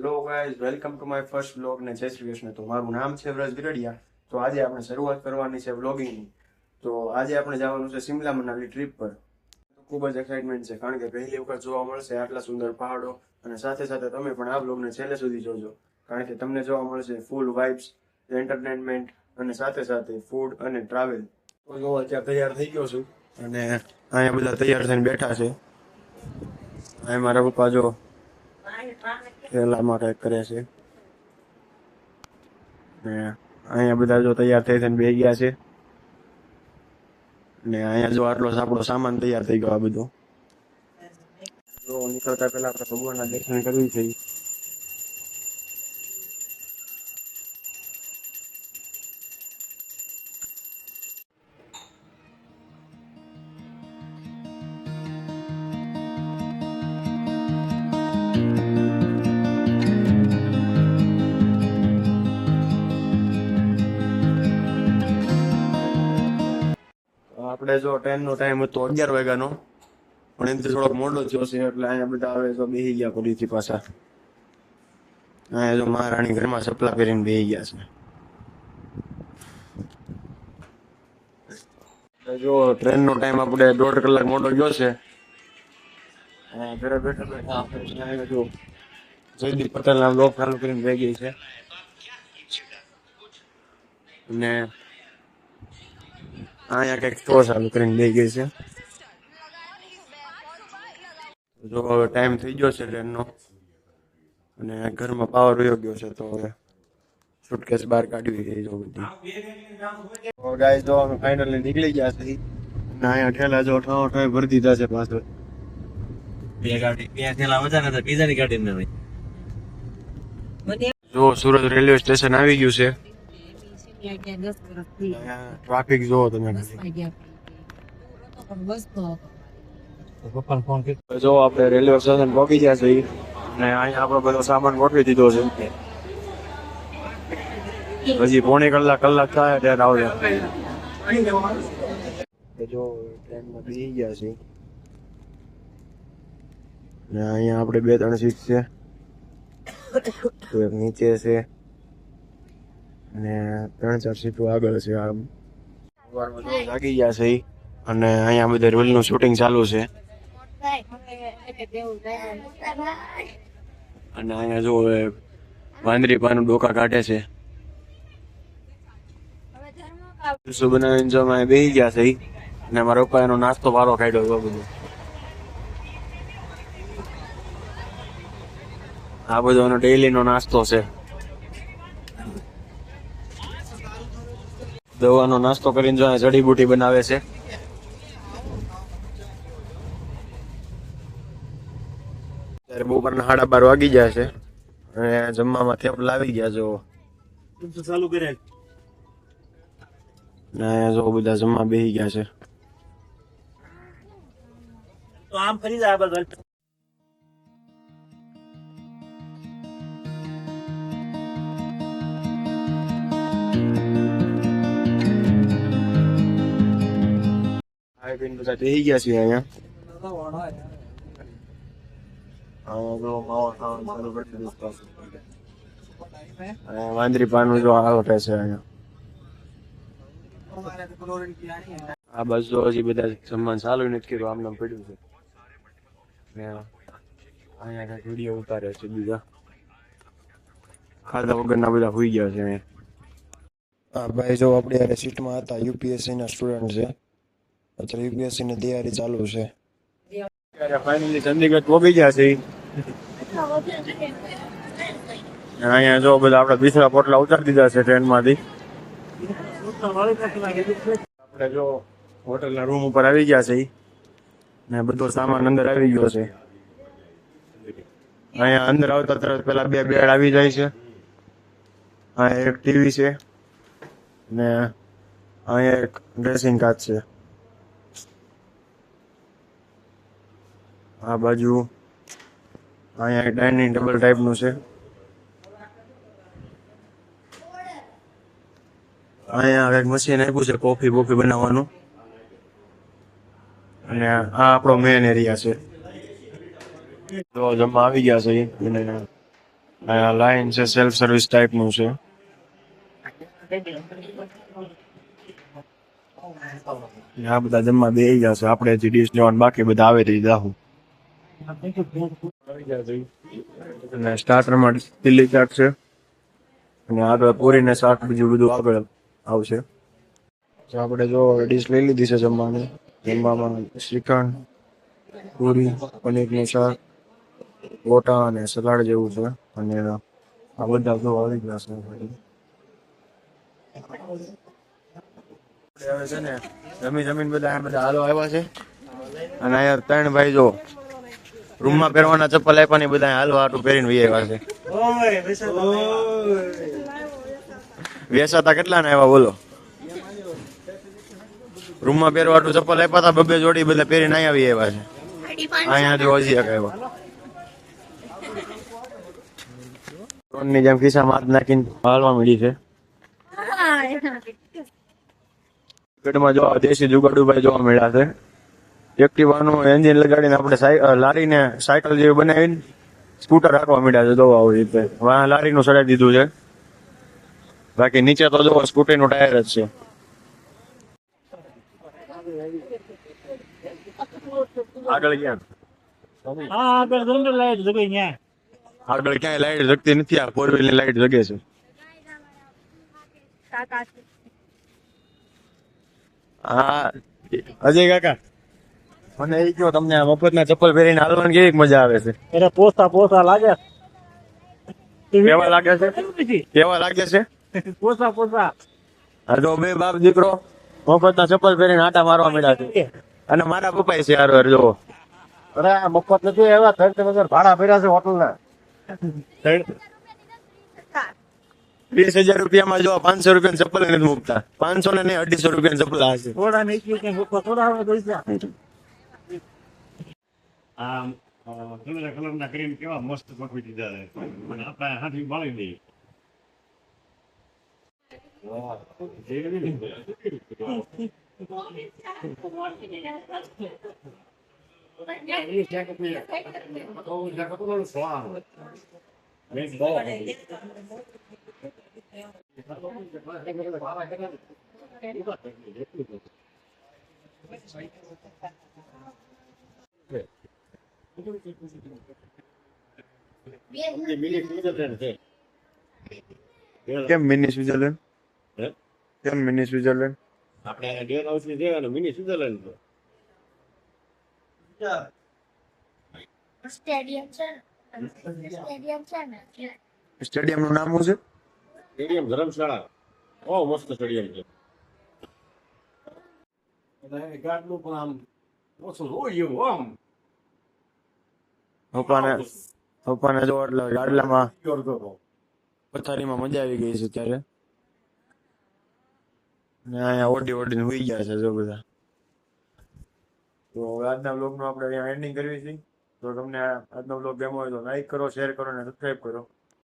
Hello guys, welcome to my first vlog ને જય શ્રી કૃષ્ણ. તો મારું નામ છે વ્રજ ગરડિયા. તો આજે આપણે શરૂઆત કરવાની છે વ્લોગિંગની. તો આજે આપણે જવાનું છે શિમલા મનાલી ટ્રીપ પર. ખૂબ જ એક્સાઇટમેન્ટ છે કારણ કે પહેલી વખત જોવા મળશે આટલા સુંદર પહાડો, અને સાથે સાથે તમે પણ આ વ્લોગને છેલ્લે સુધી જોજો કારણ કે તમને જોવા મળશે ફૂલ વાઇબ્સ, એન્ટરટેનમેન્ટ અને સાથે સાથે ફૂડ અને ટ્રાવેલ. તો જો અત્યારે તૈયાર થઈ ગયો છું અને અહીંયા બધા તૈયાર થઈને બેઠા છે. અહીંયા મારા પપ્પા જો થેલામાં કંઈક કરે છે ને અહીંયા બધા જો તૈયાર થઈ થઈને બેસી ગયા છે ને અહીંયા જો આટલો આપણો સામાન તૈયાર થઈ ગયો. આ બધો જો નીકળતા પહેલા આપણે ભગવાનના દર્શન કરવી છે. આપણે જો ટ્રેનનો ટાઈમ હતો 11 વાગ્યાનો, પણ એનાથી થોડોક મોડો થયો છે એટલે અહીંયા બધા હવે તો બેસી ગયા ફરીથી પાછા. અહીંયા જો મહારાણી ઘરમાં ચપલા પહેરીને બેસી ગયા છે. જો ટ્રેનનો ટાઈમ આપણે 1.5 કલાક મોડો ગયો છે. ઘરે બેઠા બેઠા આપણે જો જયદીપ પટેલના બ્લોગ ચાલુ કરીને બેસી ગઈ છે અને અહીંયા કંઈક શો ચાલુ કરીને બેસી ગઈ છે. જો હવે ટાઈમ થઈ ગયો છે ટ્રેનનો અને ઘરમાં પાવર વયો ગયો છે તો હવે સુટકેસ બહાર કાઢવી ગઈ જો બધી. ગાઈસ જો અમે ફાઇનલી નીકળી ગયા છે અને અહીંયા ઠેલા જો ઠાવ ભરી દીધા છે પાછળ. જો સુરત રેલવે સ્ટેશન આવી ગયું છે. ટ્રાફિક જોવો તમે. જો આપણે રેલવે સ્ટેશન પહોંચી ગયા છે અને અહીંયા આપણો બધો સામાન ગોઠવી દીધો છે. હજી પોણી કલાક થાય ત્યારે આવજો. જો ટ્રેનમાં બેસી ગયા છે અને અહીંયા આપણે 2-3 સીટ છે. તો એક નીચે છે અને 3-4 સીટો આગળ છે. આમ લાગી ગયા છે અને અહીંયા બધા રીલનું શૂટિંગ ચાલુ છે. અને અહીંયા જો વાંદરી પાનું ડોકા કાઢે છે. શું બનાવીને જો અમે બેસી ગયા છે અને મારા પપ્પા એનો નાસ્તો વારો કાઢ્યો હતો બધું. આ બધો એનો ડેઈલી નો નાસ્તો છે. દવાનો નાસ્તો કરીને જો જડીબુટી બનાવે છે. ત્યારે બપોરના 12:30 વાગી ગયા છે અને જમવામાં થેપલા આવી ગયા. જો ચાલુ કરે ને જો બધા જમવા બેસી ગયા છે. તો આમ ફરી જાય બધા. બધા બેસી ગયા છે અહીંયા. વાંદરી પાનું જો આવટે છે અહીંયા. આ બસ જો હજી બધા જમવાનું ચાલુ નથી કર્યું, આમ નામ પડ્યું છે. અહીંયા કઈક વિડીયો ઉતારે છે. બીજા ખાધા વગરના બધા હોઈ ગયા છે અહીંયા. હા ભાઈ જો આપણે યાર સીટમાં હતા યુપીએસસી ના સ્ટુડન્ટ છે. અત્યારે યુપીએસસી ની તૈયારી ચાલુ છે. ફાઇનલી ચંદીગઢ પહોંચી ગયા છે. અહીંયા જો બધા આપડે બિસરા પોટલા ઉતારી દીધા છે ટ્રેનમાંથી. આપણે જો હોટલના રૂમ ઉપર આવી ગયા છે ને બધો સામાન અંદર આવી ગયો છે. અહીંયા અંદર આવતા તરત પેલા 2 બેડ આવી જાય છે. અહીંયા એક ટીવી છે ને અહીંયા એક ડ્રેસિંગ કાચ છે. આ બાજુ અહીંયા એક ડાઇનિંગ ટેબલ ટાઈપનું છે. અહીંયા એક મશીન આપ્યું છે કોફી બનાવવાનું. અને આ આપણો મેન એરિયા છે. તો જમવા આવી ગયા છે અને આ લાઈન છે સેલ્ફ સર્વિસ ટાઈપ નું છે. આ બધા જમવા બે જશે, આપણે હજી ડીશ જવાનું બાકી, બધા આવે તે જાહું. અને સ્ટાર્ટરમાં ચીલી ચાટ છે અને આગળ પૂરી ને શાક બીજું બધું આગળ આવશે. તો આપણે જો ડીશ લઈ લીધી છે જમવાની. જમવામાં શ્રીખંડ, પૂરી, પનીરનું શાક, ગોટા અને સલાડ જેવું છે. અને આ બધા જો આવી ગયા છે. હવે છે ને જમીન બધા હાલો આવ્યા છે. અને અહીંયા 3 ભાઈ જો રૂમમાં પહેરવાના ચપ્પલ આપ્યા ને બધા હાલવા હાટું પહેરીને વી આવ્યા છે. વેસાતા કેટલા ને આવ્યા બોલો? રૂમમાં પહેરવા હાટું ચપ્પલ આપ્યા હતા, બબે જોડી બધા પહેરીને અહીંયા આવી આવ્યા છે. અહીંયા હજી એક આવ્યા. ની જેમ ખિસ્સામાં હાથ નાખીને હાલવા મળી છે. પેટમાં જો દેશી જુગાડુ ભાઈ જોવા મળ્યા છે. એક્ટિવાનું એન્જિન લગાડીને આપણે લારીને સાયકલ જેવી બનાવીને સ્કૂટર રાખવા મળ્યા છે. જોવા આવી રીતે લારીનું સડાઈ દીધું છે. બાકી નીચે તો જો સ્કૂટીનું ટાયર જ છે. આગળ ક્યાં આગળ ક્યાંય લાઈટ જગતી નથી. આ 4 વ્હીલની લાઈટ જગે છે. હા અજય કાકા, મને એ કહો, તમને આ મફતના ચપ્પલ પહેરીને હાલવાની કેવી મજા આવે છે? એને પોસા લાગે. કેવા લાગે છે? કેવા લાગે છે? પોસા આ જો બે બાપ દીકરો મફતના ચપ્પલ પહેરીને આટા મારવા મળ્યા છે. અને મારા પપ્પા છે હારો જોવો. અરે મફત નથી એવા ખર્ચ વગર ભાડા ભર્યા છે હોટલના. 20,000 રૂપિયામાં જો 500 રૂપિયા ચપ્પલ નથી મૂકતા. 500 ને નહીં 250 રૂપિયા ચપ્પલ હશે. થોડા નહીં થોડા આવે પૈસા. આમ કલરના કરીને કેવા મસ્ત પકવી દીધા છે. અને આપણે હાથી બાળી દઈએ. કેમ મિની સ્વિટરલેન્ડ? કેમ મિની સ્વિટરલેન્ડ? આપણે ડેર હાઉસ ની જગ્યાનો મિની સ્વિટરલેન્ડ સ્ટેડિયમ છે. સ્ટેડિયમ છે ને. સ્ટેડિયમ નું નામ શું છે? સ્ટેડિયમ ધર્મશાળા. ઓ મસ્ત સ્ટેડિયમ છે. ગાડલું પણ આમ ઓછું હોય એવું આમ. પપ્પાને જો એટલે ગાડલામાં પથારીમાં મજા આવી ગઈ છે ત્યારે. ને અહીંયા ઓડીને હોઈ ગયા છે જો બધા. તો આજના બ્લોગનું આપણે અહીંયા એન્ડિંગ કરવી છે. તો તમને આજનો બ્લોગ ગમ્યો હોય તો લાઈક કરો, શેર કરો અને સબસ્ક્રાઈબ કરો.